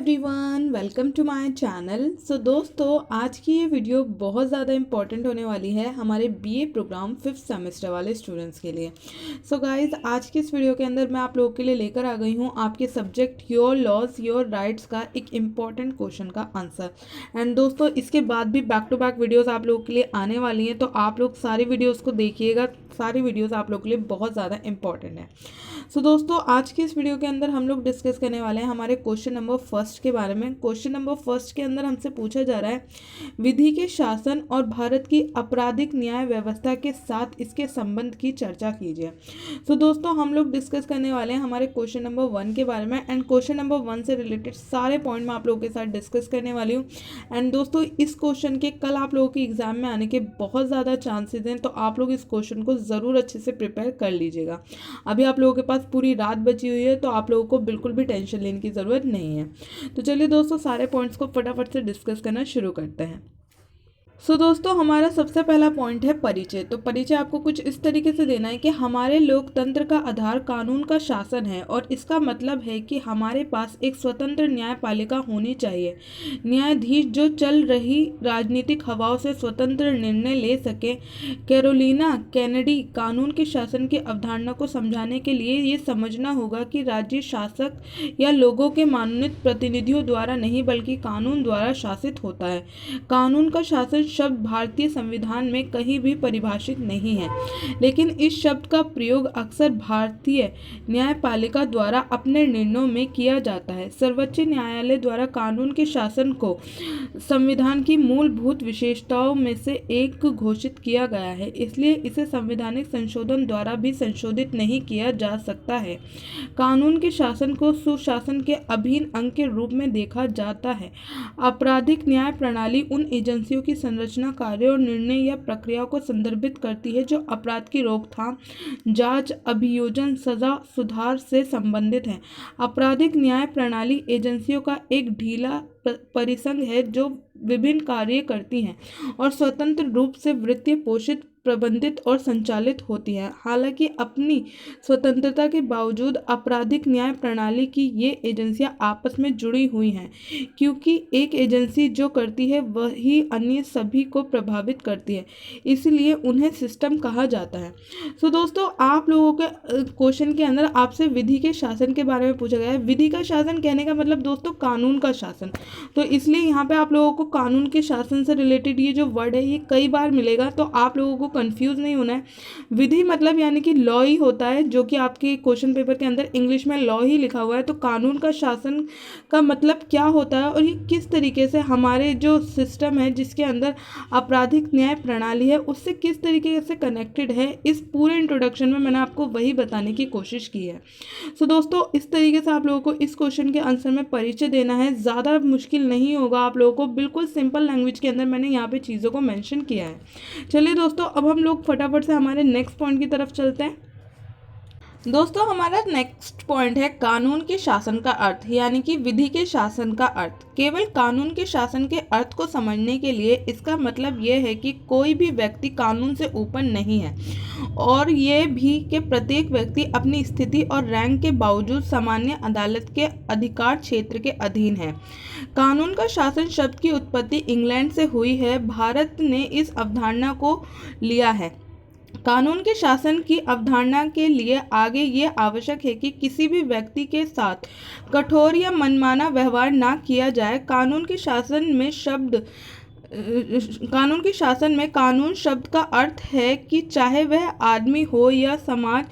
Everyone, welcome to my channel. दोस्तों, आज की ये वीडियो बहुत ज़्यादा इंपॉर्टेंट होने वाली है हमारे बीए प्रोग्राम 5th सेमेस्टर वाले स्टूडेंट्स के लिए। गाइज, आज की इस वीडियो के अंदर मैं आप लोगों के लिए लेकर आ गई हूँ आपके subject your laws your rights का एक इम्पॉर्टेंट क्वेश्चन का आंसर। एंड दोस्तों, इसके बाद भी बैक टू बैक वीडियोज़ आप लोगों के लिए आने वाली हैं, तो आप लोग सारी वीडियोज़ को देखिएगा। सारी वीडियोज़ आप लोगों के लिए बहुत ज़्यादा इंपॉर्टेंट है। दोस्तों, आज की इस वीडियो के अंदर हम लोग डिस्कस करने वाले हैं हमारे क्वेश्चन नंबर फर्स्ट के बारे में। क्वेश्चन नंबर फर्स्ट के अंदर हमसे पूछा जा रहा है, विधि के शासन और भारत की आपराधिक न्याय व्यवस्था के साथ इसके संबंध की चर्चा कीजिए। दोस्तों, हम लोग डिस्कस करने वाले हैं हमारे क्वेश्चन नंबर 1 के बारे में। एंड क्वेश्चन नंबर 1 से रिलेटेड सारे पॉइंट मैं आप लोगों के साथ डिस्कस करने वाली हूँ। एंड दोस्तों, इस क्वेश्चन के कल आप लोगों के एग्जाम में आने के बहुत ज़्यादा चांसेस हैं, तो आप लोग इस क्वेश्चन को ज़रूर अच्छे से प्रिपेयर कर लीजिएगा। अभी आप लोगों के पास पूरी रात बची हुई है, तो आप लोगों को बिल्कुल भी टेंशन लेने की ज़रूरत नहीं है। तो चलिए दोस्तों, सारे पॉइंट्स को फटाफट से डिस्कस करना शुरू करते हैं। दोस्तों, हमारा सबसे पहला पॉइंट है परिचय। तो परिचय आपको कुछ इस तरीके से देना है कि हमारे लोकतंत्र का आधार कानून का शासन है, और इसका मतलब है कि हमारे पास एक स्वतंत्र न्यायपालिका होनी चाहिए। न्यायाधीश जो चल रही राजनीतिक हवाओं से स्वतंत्र निर्णय ले सके। कैरोलिना कैनेडी कानून के शासन की अवधारणा को समझाने के लिए ये समझना होगा कि राज्य शासक या लोगों के मनोनीत प्रतिनिधियों द्वारा नहीं, बल्कि कानून द्वारा शासित होता है। कानून का शासन शब्द भारतीय संविधान में कहीं भी परिभाषित नहीं है, लेकिन इस शब्द का प्रयोग अक्सर भारतीय न्यायपालिका द्वारा अपने निर्णयों में किया जाता है। सर्वोच्च न्यायालय द्वारा कानून के शासन को संविधान की मूलभूत विशेषताओं में से एक घोषित किया गया है, इसलिए इसे संवैधानिक संशोधन द्वारा भी संशोधित नहीं किया जा सकता है। कानून के शासन को सुशासन के अभिन्न अंग के रूप में देखा जाता है। आपराधिक न्याय प्रणाली उन एजेंसियों की संरचना, कार्य और निर्णय या प्रक्रियाओं को संदर्भित करती है जो अपराध की रोकथाम, जांच, अभियोजन, सजा, सुधार से संबंधित है। आपराधिक न्याय प्रणाली एजेंसियों का एक ढीला परिसंघ है जो विभिन्न कार्य करती हैं और स्वतंत्र रूप से वित्तीय पोषित, प्रबंधित और संचालित होती है। हालांकि अपनी स्वतंत्रता के बावजूद आपराधिक न्याय प्रणाली की ये एजेंसियां आपस में जुड़ी हुई हैं, क्योंकि एक एजेंसी जो करती है वही अन्य सभी को प्रभावित करती है, इसलिए उन्हें सिस्टम कहा जाता है। दोस्तों, आप लोगों के क्वेश्चन के अंदर आपसे विधि के शासन के बारे में पूछा गया है। विधि का शासन कहने का मतलब दोस्तों कानून का शासन, तो इसलिए यहाँ पे आप लोगों को कानून के शासन से रिलेटेड ये जो वर्ड है ये कई बार मिलेगा, तो आप लोगों को कंफ्यूज नहीं होना है। विधि मतलब यानी कि लॉ ही होता है, जो कि आपके क्वेश्चन पेपर के अंदर इंग्लिश में लॉ ही लिखा हुआ है। तो कानून का शासन का मतलब क्या होता है और ये किस तरीके से हमारे जो सिस्टम है जिसके अंदर आपराधिक न्याय प्रणाली है उससे किस तरीके से कनेक्टेड है, इस पूरे इंट्रोडक्शन में मैंने आपको वही बताने की कोशिश की है। दोस्तों, इस तरीके से आप लोगों को इस क्वेश्चन के आंसर में परिचय देना है। ज़्यादा मुश्किल नहीं होगा आप लोगों को, बिल्कुल सिंपल लैंग्वेज के अंदर मैंने यहाँ पे चीज़ों को मेंशन किया है। चलिए दोस्तों, अब हम लोग फटाफट से हमारे नेक्स्ट पॉइंट की तरफ चलते हैं। दोस्तों, हमारा नेक्स्ट पॉइंट है कानून के शासन का अर्थ, यानी कि विधि के शासन का अर्थ। केवल कानून के शासन के अर्थ को समझने के लिए इसका मतलब यह है कि कोई भी व्यक्ति कानून से ऊपर नहीं है, और यह भी कि प्रत्येक व्यक्ति अपनी स्थिति और रैंक के बावजूद सामान्य अदालत के अधिकार क्षेत्र के अधीन है। कानून का शासन शब्द की उत्पत्ति इंग्लैंड से हुई है। भारत ने इस अवधारणा को लिया है। कानून के शासन की अवधारणा के लिए आगे ये आवश्यक है कि किसी भी व्यक्ति के साथ कठोर या मनमाना व्यवहार ना किया जाए। कानून के शासन में कानून शब्द का अर्थ है कि चाहे वह आदमी हो या समाज,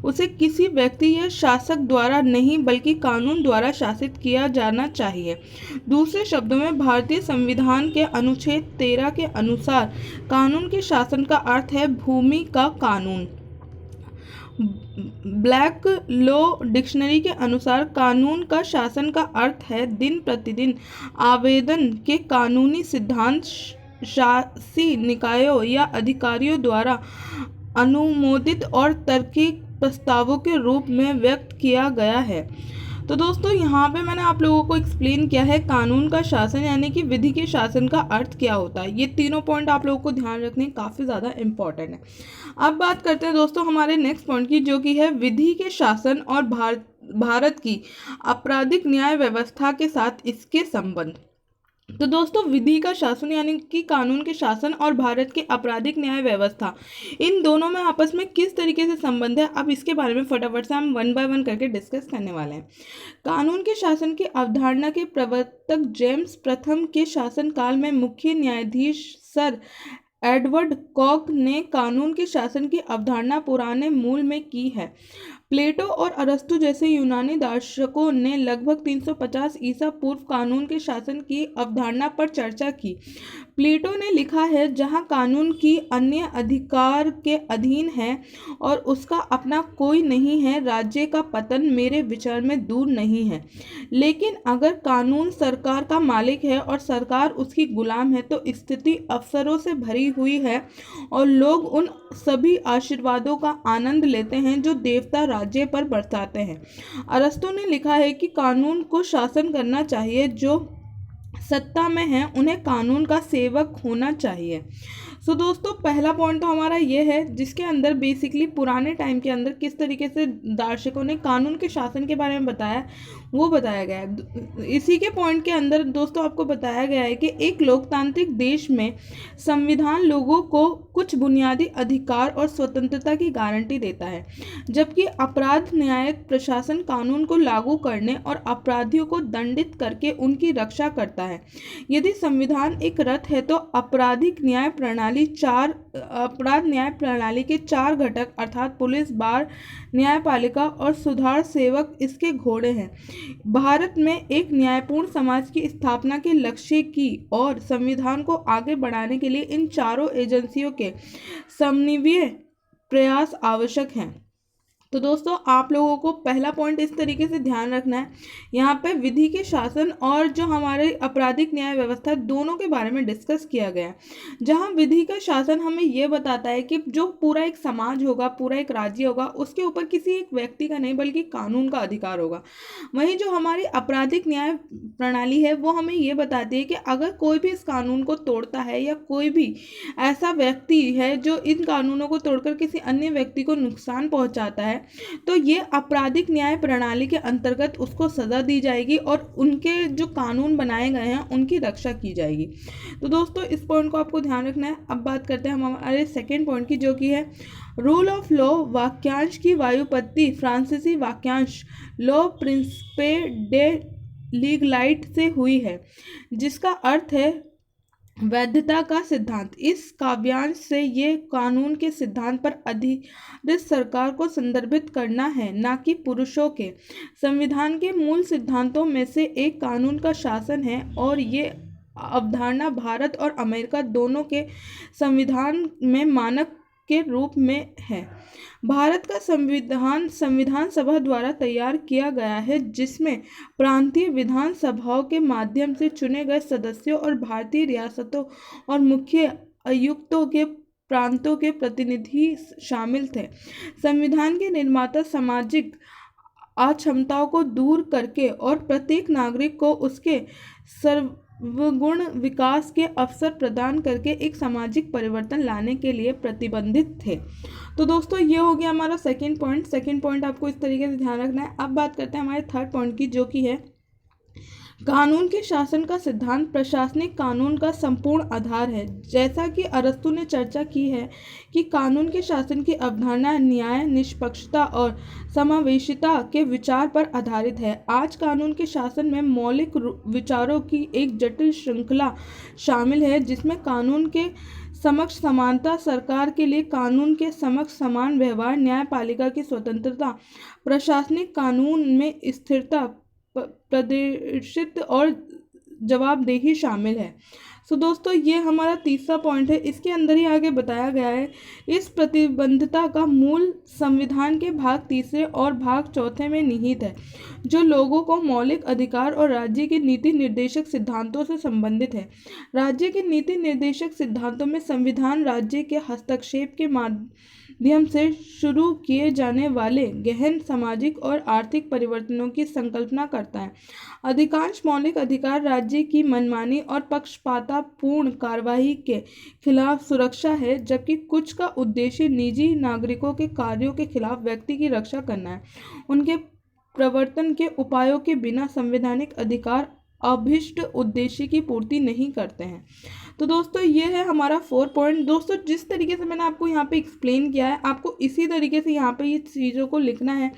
उसे किसी व्यक्ति या शासक द्वारा नहीं बल्कि कानून द्वारा शासित किया जाना चाहिए। दूसरे शब्दों में, भारतीय संविधान के अनुच्छेद 13 के अनुसार कानून के शासन का अर्थ है भूमि का कानून। ब्लैक लॉ डिक्शनरी के अनुसार कानून का शासन का अर्थ है दिन प्रतिदिन आवेदन के कानूनी सिद्धांत शासी निकायों या अधिकारियों द्वारा अनुमोदित और तार्किक प्रस्तावों के रूप में व्यक्त किया गया है। तो दोस्तों यहाँ पे मैंने आप लोगों को एक्सप्लेन किया है कानून का शासन यानी कि विधि के शासन का अर्थ क्या होता है। ये तीनों पॉइंट आप लोगों को ध्यान रखने काफ़ी ज़्यादा इम्पॉर्टेंट है। अब बात करते हैं दोस्तों हमारे नेक्स्ट पॉइंट की, जो कि है विधि के शासन और भारत की आपराधिक न्याय व्यवस्था के साथ इसके संबंध। तो दोस्तों विधि का शासन यानी कि कानून के शासन और भारत के आपराधिक न्याय व्यवस्था, इन दोनों में आपस में किस तरीके से संबंध है, अब इसके बारे में फटाफट से हम वन बाय वन करके डिस्कस करने वाले हैं। कानून के शासन की अवधारणा के प्रवर्तक जेम्स प्रथम के शासनकाल में मुख्य न्यायाधीश सर एडवर्ड कॉक ने कानून के शासन की अवधारणा पुराने मूल में की है। प्लेटो और अरस्तु जैसे यूनानी दार्शनिकों ने लगभग 350 ईसा पूर्व कानून के शासन की अवधारणा पर चर्चा की। प्लेटो ने लिखा है, जहाँ कानून की अन्य अधिकार के अधीन है और उसका अपना कोई नहीं है, राज्य का पतन मेरे विचार में दूर नहीं है। लेकिन अगर कानून सरकार का मालिक है और सरकार उसकी गुलाम है तो स्थिति अवसरों से भरी हुई है और लोग उन सभी आशीर्वादों का आनंद लेते हैं जो देवता राज्य पर बरसाते हैं। अरस्तु ने लिखा है कि कानून को शासन करना चाहिए, जो सत्ता में है उन्हें कानून का सेवक होना चाहिए। सो दोस्तों पहला पॉइंट तो हमारा ये है, जिसके अंदर बेसिकली पुराने टाइम के अंदर किस तरीके से दार्शनिकों ने कानून के शासन के बारे में बताया, वो बताया गया है। इसी के पॉइंट के अंदर दोस्तों आपको बताया गया है कि एक लोकतांत्रिक देश में संविधान लोगों को कुछ बुनियादी अधिकार और स्वतंत्रता की गारंटी देता है, जबकि अपराध न्यायिक प्रशासन कानून को लागू करने और अपराधियों को दंडित करके उनकी रक्षा करता है। यदि संविधान एक रथ है तो अपराध न्याय प्रणाली के 4 घटक अर्थात पुलिस, बार, न्यायपालिका और सुधार सेवक इसके घोड़े हैं। भारत में एक न्यायपूर्ण समाज की स्थापना के लक्ष्य की और संविधान को आगे बढ़ाने के लिए इन चारों एजेंसियों के समन्वय प्रयास आवश्यक हैं। तो दोस्तों आप लोगों को पहला पॉइंट इस तरीके से ध्यान रखना है, यहाँ पे विधि के शासन और जो हमारे आपराधिक न्याय व्यवस्था दोनों के बारे में डिस्कस किया गया है। जहाँ विधि का शासन हमें ये बताता है कि जो पूरा एक समाज होगा, पूरा एक राज्य होगा, उसके ऊपर किसी एक व्यक्ति का नहीं बल्कि कानून का अधिकार होगा। वहीं जो हमारी आपराधिक न्याय प्रणाली है वो हमें ये बताती है कि अगर कोई भी इस कानून को तोड़ता है या कोई भी ऐसा व्यक्ति है जो इन कानूनों को तोड़कर किसी अन्य व्यक्ति को नुकसान पहुंचाता है, तो ये आपराधिक न्याय प्रणाली के अंतर्गत उसको सजा दी जाएगी और उनके जो कानून बनाए गए हैं उनकी रक्षा की जाएगी। तो दोस्तों इस पॉइंट को आपको ध्यान रखना है। अब बात करते हैं हम हमारे सेकेंड पॉइंट की, जो कि है रूल ऑफ लॉ वाक्यांश की व्युत्पत्ति फ्रांसीसी वाक्यांश लॉ प्रिंसिपे डे लीगलाइट से हुई है, जिसका अर्थ है वैधता का सिद्धांत। इस काव्यांश से ये कानून के सिद्धांत पर आधारित सरकार को संदर्भित करना है, ना कि पुरुषों के। संविधान के मूल सिद्धांतों में से एक कानून का शासन है और ये अवधारणा भारत और अमेरिका दोनों के संविधान में मानक के रूप में है। भारत का संविधान सभा द्वारा तैयार किया गया है, जिसमें प्रांतीय विधान सभाओं के माध्यम से चुने गए सदस्यों और भारतीय रियासतों और मुख्य आयुक्तों के प्रांतों के प्रतिनिधि शामिल थे। संविधान के निर्माता सामाजिक अक्षमताओं को दूर करके और प्रत्येक नागरिक को उसके सर्वगुण विकास के अवसर प्रदान करके एक सामाजिक परिवर्तन लाने के लिए प्रतिबंधित थे। तो दोस्तों ये हो गया हमारा सेकंड पॉइंट आपको इस तरीके से ध्यान रखना है। अब बात करते हैं हमारे थर्ड पॉइंट की, जो कि है कानून के शासन का सिद्धांत प्रशासनिक कानून का संपूर्ण आधार है। जैसा कि अरस्तु ने चर्चा की है कि कानून के शासन की अवधारणा न्याय, निष्पक्षता और समावेशिता के विचार पर आधारित है। आज कानून के शासन में मौलिक विचारों की एक जटिल श्रृंखला शामिल है, जिसमें कानून के समक्ष समानता, सरकार के लिए कानून के समक्ष समान व्यवहार, न्यायपालिका की स्वतंत्रता, प्रशासनिक कानून में स्थिरता, प्रदर्शित और जवाबदेही शामिल है। सो दोस्तों ये हमारा तीसरा पॉइंट है। इसके अंदर ही आगे बताया गया है, इस प्रतिबद्धता का मूल संविधान के भाग 3 और भाग 4 में निहित है, जो लोगों को मौलिक अधिकार और राज्य के नीति निर्देशक सिद्धांतों से संबंधित है। राज्य के नीति निर्देशक सिद्धांतों में संविधान राज्य के हस्तक्षेप के माध्यम से शुरू किए जाने वाले गहन सामाजिक और आर्थिक परिवर्तनों की संकल्पना करता है। अधिकांश मौलिक अधिकार राज्य की मनमानी और पक्षपातपूर्ण कार्रवाई के खिलाफ सुरक्षा है, जबकि कुछ का उद्देश्य निजी नागरिकों के कार्यों के खिलाफ व्यक्ति की रक्षा करना है। उनके प्रवर्तन के उपायों के बिना संवैधानिक अधिकार अभिष्ट उद्देश्य की पूर्ति नहीं करते हैं। तो दोस्तों ये है हमारा 4 पॉइंट। दोस्तों जिस तरीके से मैंने आपको यहाँ पे एक्सप्लेन किया है, आपको इसी तरीके से यहाँ पे ये चीज़ों को लिखना है।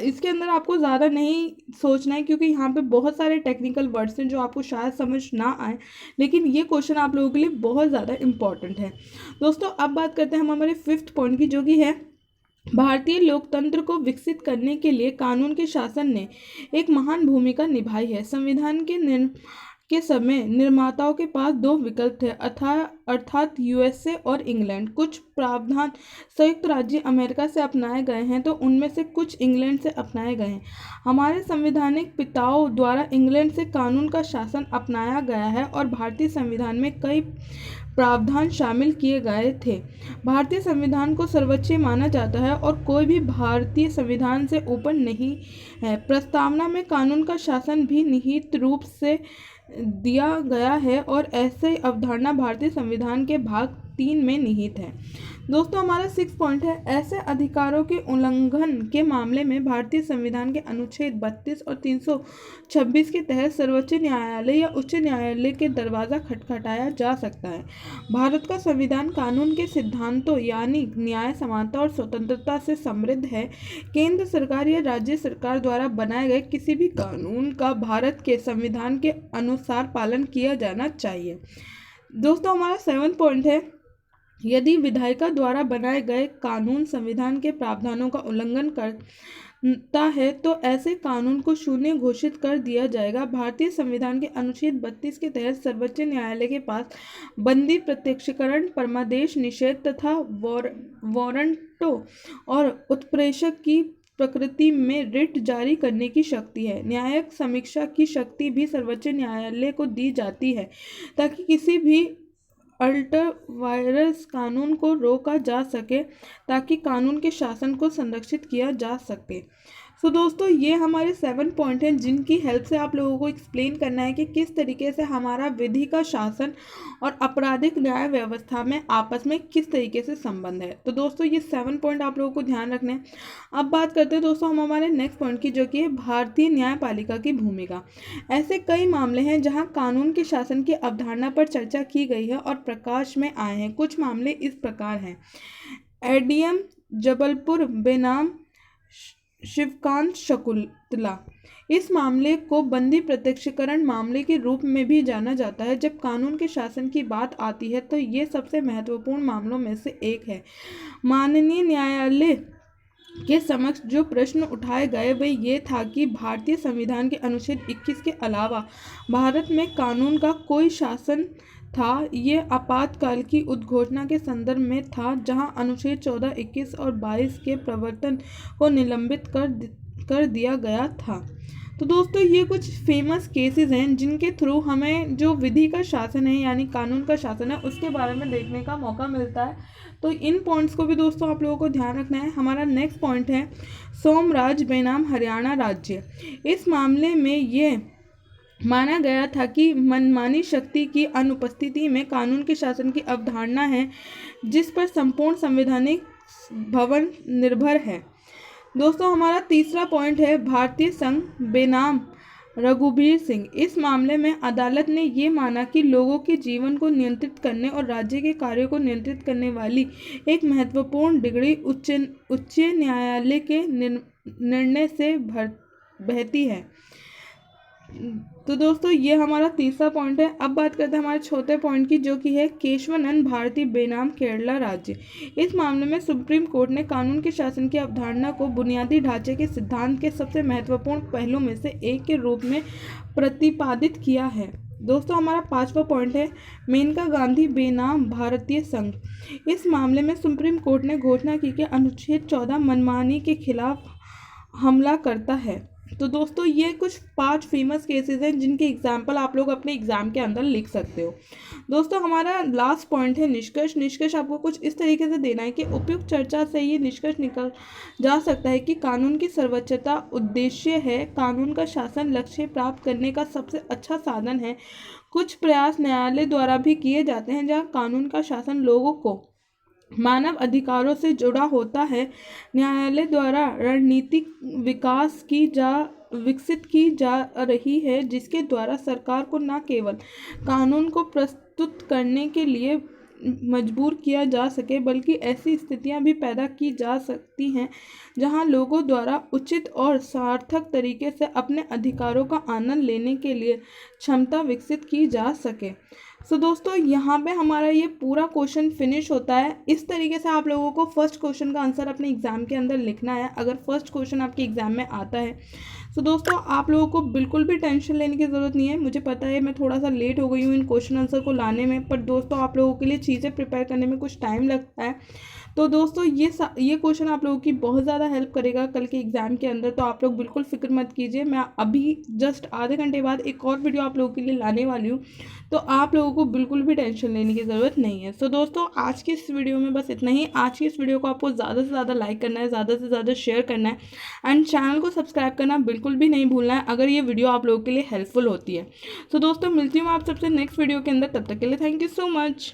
इसके अंदर आपको ज़्यादा नहीं सोचना है, क्योंकि यहाँ पे बहुत सारे टेक्निकल वर्ड्स हैं जो आपको शायद समझ ना आए, लेकिन ये क्वेश्चन आप लोगों के लिए बहुत ज़्यादा इम्पॉर्टेंट है। दोस्तों अब बात करते हैं हम हमारे 5th पॉइंट की, जो कि है भारतीय लोकतंत्र को विकसित करने के लिए कानून के शासन ने एक महान भूमिका निभाई है। संविधान के समय निर्माताओं के पास 2 विकल्प थे, अर्थात यूएसए और इंग्लैंड। कुछ प्रावधान संयुक्त राज्य अमेरिका से अपनाए गए हैं, तो उनमें से कुछ इंग्लैंड से अपनाए गए हैं। हमारे संवैधानिक पिताओं द्वारा इंग्लैंड से कानून का शासन अपनाया गया है और भारतीय संविधान में कई प्रावधान शामिल किए गए थे। भारतीय संविधान को सर्वोच्च माना जाता है और कोई भी भारतीय संविधान से ऊपर नहीं है। प्रस्तावना में कानून का शासन भी निहित रूप से दिया गया है और ऐसे अवधारणा भारतीय संविधान के भाग 3 में निहित है। दोस्तों हमारा 6 पॉइंट है, ऐसे अधिकारों के उल्लंघन के मामले में भारतीय संविधान के अनुच्छेद 32 और 326 के तहत सर्वोच्च न्यायालय या उच्च न्यायालय के दरवाज़ा खटखटाया जा सकता है। भारत का संविधान कानून के सिद्धांतों यानी न्याय, समानता और स्वतंत्रता से समृद्ध है। केंद्र सरकार या राज्य सरकार द्वारा बनाए गए किसी भी कानून का भारत के संविधान के अनुसार पालन किया जाना चाहिए। दोस्तों हमारा 7 पॉइंट है, यदि विधायिका द्वारा बनाए गए कानून संविधान के प्रावधानों का उल्लंघन करता है तो ऐसे कानून को शून्य घोषित कर दिया जाएगा। भारतीय संविधान के अनुच्छेद 32 के तहत सर्वोच्च न्यायालय के पास बंदी, प्रत्यक्षीकरण, परमादेश, निषेध तथा वारंटों और उत्प्रेषक की प्रकृति में रिट जारी करने की शक्ति है। न्यायिक समीक्षा की शक्ति भी सर्वोच्च न्यायालय को दी जाती है, ताकि किसी भी अल्टर वायरस कानून को रोका जा सके, ताकि कानून के शासन को संरक्षित किया जा सके। सो दोस्तों ये हमारे 7 पॉइंट हैं, जिनकी हेल्प से आप लोगों को एक्सप्लेन करना है कि किस तरीके से हमारा विधि का शासन और आपराधिक न्याय व्यवस्था में आपस में किस तरीके से संबंध है। तो दोस्तों ये 7 पॉइंट आप लोगों को ध्यान रखने हैं। अब बात करते हैं दोस्तों हम हमारे नेक्स्ट पॉइंट की, जो कि है भारतीय न्यायपालिका की भूमिका। ऐसे कई मामले हैं जहाँ कानून के शासन की अवधारणा पर चर्चा की गई है और प्रकाश में आए हैं। कुछ मामले इस प्रकार हैं। एडीएम जबलपुर बेनाम शिवकांत शकुंतला, इस मामले को बंदी प्रत्यक्षीकरण मामले के रूप में भी जाना जाता है। जब कानून के शासन की बात आती है तो ये सबसे महत्वपूर्ण मामलों में से एक है। माननीय न्यायालय के समक्ष जो प्रश्न उठाए गए वे ये था कि भारतीय संविधान के अनुच्छेद 21 के अलावा भारत में कानून का कोई शासन था। ये आपातकाल की उद्घोषणा के संदर्भ में था, जहां अनुच्छेद 14, 21 और 22 के प्रवर्तन को निलंबित कर दिया गया था। तो दोस्तों ये कुछ फेमस केसेस हैं जिनके थ्रू हमें जो विधि का शासन है यानी कानून का शासन है उसके बारे में देखने का मौका मिलता है। तो इन पॉइंट्स को भी दोस्तों आप लोगों को ध्यान रखना है। हमारा नेक्स्ट पॉइंट है सोमराज बेनाम हरियाणा राज्य। इस मामले में ये माना गया था कि मनमानी शक्ति की अनुपस्थिति में कानून के शासन की अवधारणा है, जिस पर संपूर्ण संवैधानिक भवन निर्भर है। दोस्तों हमारा तीसरा पॉइंट है भारतीय संघ बेनाम रघुबीर सिंह। इस मामले में अदालत ने ये माना कि लोगों के जीवन को नियंत्रित करने और राज्य के कार्यों को नियंत्रित करने वाली एक महत्वपूर्ण डिग्री उच्च न्यायालय के निर्णय से बहती है। तो दोस्तों ये हमारा तीसरा पॉइंट है। अब बात करते हैं हमारे चौथे पॉइंट की, जो कि है केशवानंद भारती बेनाम केरला राज्य। इस मामले में सुप्रीम कोर्ट ने कानून के शासन की अवधारणा को बुनियादी ढांचे के सिद्धांत के सबसे महत्वपूर्ण पहलू में से एक के रूप में प्रतिपादित किया है। दोस्तों हमारा 5वां पॉइंट है मेनका गांधी बेनाम भारतीय संघ। इस मामले में सुप्रीम कोर्ट ने घोषणा की कि अनुच्छेद 14 मनमानी के खिलाफ हमला करता है। तो दोस्तों ये कुछ 5 फेमस केसेस हैं जिनके एग्जाम्पल आप लोग अपने एग्जाम के अंदर लिख सकते हो। दोस्तों हमारा लास्ट पॉइंट है निष्कर्ष। निष्कर्ष आपको कुछ इस तरीके से देना है कि उपयुक्त चर्चा से ये निष्कर्ष निकल जा सकता है कि कानून की सर्वोच्चता उद्देश्य है, कानून का शासन लक्ष्य प्राप्त करने का सबसे अच्छा साधन है। कुछ प्रयास न्यायालय द्वारा भी किए जाते हैं जहाँ कानून का शासन लोगों को मानव अधिकारों से जुड़ा होता है। न्यायालय द्वारा रणनीतिक विकसित की जा रही है जिसके द्वारा सरकार को न केवल कानून को प्रस्तुत करने के लिए मजबूर किया जा सके बल्कि ऐसी स्थितियां भी पैदा की जा सकती हैं जहां लोगों द्वारा उचित और सार्थक तरीके से अपने अधिकारों का आनंद लेने के लिए क्षमता विकसित की जा सके। सो दोस्तों यहाँ पे हमारा ये पूरा क्वेश्चन फिनिश होता है। इस तरीके से आप लोगों को फर्स्ट क्वेश्चन का आंसर अपने एग्जाम के अंदर लिखना है अगर फर्स्ट क्वेश्चन आपके एग्जाम में आता है। सो दोस्तों आप लोगों को बिल्कुल भी टेंशन लेने की ज़रूरत नहीं है। मुझे पता है मैं थोड़ा सा लेट हो गई हूँ इन क्वेश्चन आंसर को लाने में, पर दोस्तों आप लोगों के लिए चीज़ें प्रिपेयर करने में कुछ टाइम लगता है। तो दोस्तों ये क्वेश्चन आप लोगों की बहुत ज़्यादा हेल्प करेगा कल के एग्ज़ाम के अंदर। तो आप लोग बिल्कुल फिक्र मत कीजिए, मैं अभी जस्ट आधे घंटे बाद एक और वीडियो आप लोगों के लिए लाने वाली हूँ, तो आप लोगों को बिल्कुल भी टेंशन लेने की ज़रूरत नहीं है। सो दोस्तों आज की इस वीडियो में बस इतना ही। आज की इस वीडियो को आपको ज़्यादा से ज़्यादा लाइक करना है, ज़्यादा से ज़्यादा शेयर करना है एंड चैनल को सब्सक्राइब करना बिल्कुल भी नहीं भूलना है अगर ये वीडियो आप लोगों के लिए हेल्पफुल होती है। सो दोस्तों मिलती हूँ आप सबसे नेक्स्ट वीडियो के अंदर, तब तक के लिए थैंक यू सो मच।